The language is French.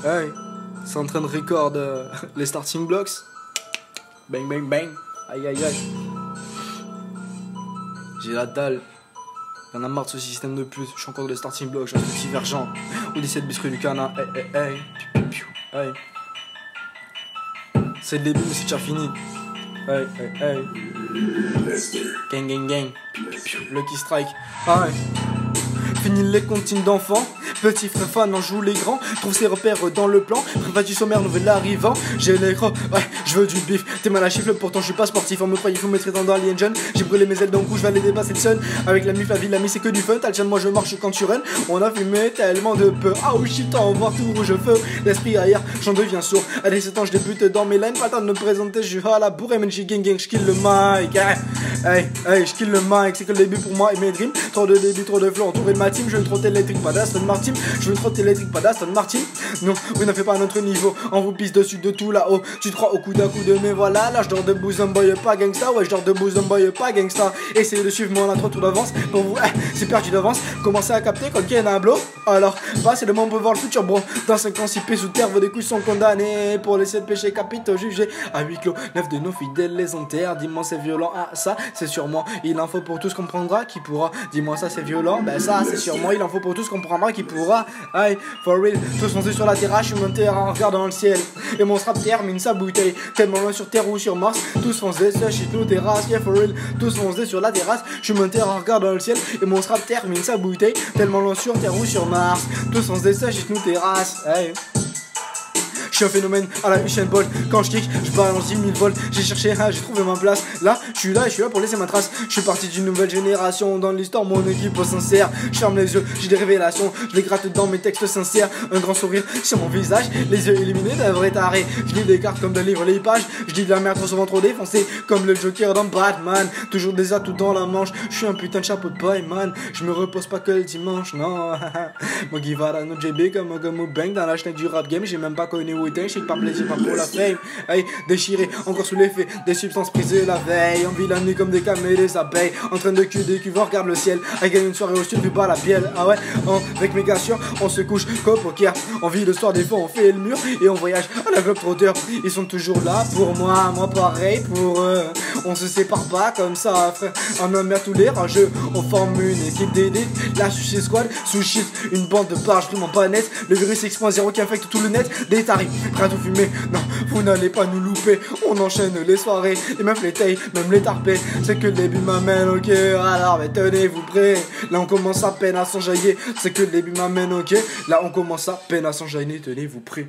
Hey, c'est en train de record les starting blocks. Bang bang bang. Aïe aïe aïe. J'ai la dalle. Y'en a marre de ce système de pute. Je suis encore dans les starting blocks, j'en suis divergent. Ou des 7 biscuits du canard. Hey hey hey. Piu, piu, piu. Hey. C'est le début mais c'est déjà fini. Hey hey hey. Gang gang gang. Piu, piu, piu. Lucky strike. Ah ouais. Fini les comptines d'enfants. Petit frère fan en joue les grands. Trouve ses repères dans le plan. Préva du sommaire, nouvel arrivant. J'ai l'écran, ouais, je veux du bif. T'es mal à chiffle, pourtant je suis pas sportif. On me croit, il faut me traiter dans Alien Jeune. J'ai brûlé mes ailes d'un coup, je vais aller dépasser le sun. Avec la mif, la vie, l'ami, c'est que du fun. T'as le chien, moi je marche quand tu run. On a fumé tellement de peur. Ah oh shit, en voir tout rouge feu. L'esprit ailleurs, j'en deviens sourd. À 17 ans, je débute dans mes lines. Pas le temps de me présenter, je suis à la bourre. Et même gang gang, je kill le mic. Hey, hey, je kill le mic. C'est que le début pour moi et mes dreams. Trop de début, trop de flow, entouré de ma team. Je veux trop électrique, pas d'Aston Martin. Je veux trop électrique, pas d'Aston Martin. Non, vous ne faites pas à notre niveau. On vous pisse dessus de tout là-haut. Tu te crois au coup d'un coup de mais voilà. Là, je dors debout, boy, pas gangsta. Ouais, je dors debout, boy, pas gangsta. Essayez de suivre mon intro tout d'avance. Pour vous, c'est perdu d'avance. Commencez à capter quand il y a un blow. Alors, passez le monde pour voir le futur, bro. Dans 5 ans, 6 pieds sous terre, vos des couilles sont condamnés. Pour les 7 péchés capitaux jugés à huis clos. 9 de nos fidèles les enterrent. Dis-moi, c'est violent. Ah, ça, c'est sûrement. Il en faut pour tous comprendra qui pourra. Dis-moi, ça, c'est violent. Ben, ça, c'est sûrement. Il en faut pour tous comprendra qui pourra. Aïe, for real. Tous foncés sur la terrasse, je suis monté en regardant le ciel. Et mon strap termine sa bouteille. Tellement loin sur terre ou sur Mars. Tous foncés, ce shit nous terrasse. Yeah, for real. Tous foncés sur la terrasse, je suis monté en regardant le ciel. Et mon strap termine sa bouteille. Tellement loin sur terre ou sur Mars. Tous foncés, ce shit nous terrasse. Aïe. Je suis un phénomène à la Usain Bolt. Quand je kick, je balance 10 000 volts. J'ai cherché, j'ai trouvé ma place. Là, je suis là et je suis là pour laisser ma trace. Je suis parti d'une nouvelle génération. Dans l'histoire, mon équipe sincère. Je ferme les yeux, j'ai des révélations. Je les gratte dans mes textes sincères. Un grand sourire sur mon visage. Les yeux illuminés d'un vrai taré. Je lis des cartes comme de livres les pages. Je dis de la merde trop souvent trop défoncé. Comme le Joker dans Batman. Toujours des atouts dans la manche. Je suis un putain de chapeau de boy, man. Je me repose pas que le dimanche, non. Moi qui va no JB comme un bang dans la chenille du rap game. J'ai même pas connu je sais pas plaisir, pas pour la fame. Hey, déchiré, encore sous l'effet des substances prisées la veille. On vit la nuit comme des camés et des abeilles. En train de cuire des cuves, on regarde le ciel. À gagner une soirée au sud, vu pas la bielle. Ah ouais, avec mes gars sûrs, on se couche comme poker. On vit le soir, des fois on fait le mur. Et on voyage à la globe trotteur. Ils sont toujours là pour moi, moi pareil pour eux. On se sépare pas comme ça, frère. En un mer tous les rageux. On forme une équipe d'élite. La Suicide Squad, sous shit. Une bande de barges, vraiment pas net. Le virus X.0 qui infecte tout le net. Des tarifs. Prêt à tout fumer, non, vous n'allez pas nous louper. On enchaîne les soirées, les meufs, les tailles, même les tarpés. C'est que le début m'amène, ok. Alors, mais tenez-vous prêts. Là, on commence à peine à s'enjailler. C'est que le début m'amène, ok. Là, on commence à peine à s'enjailler, tenez-vous prêts.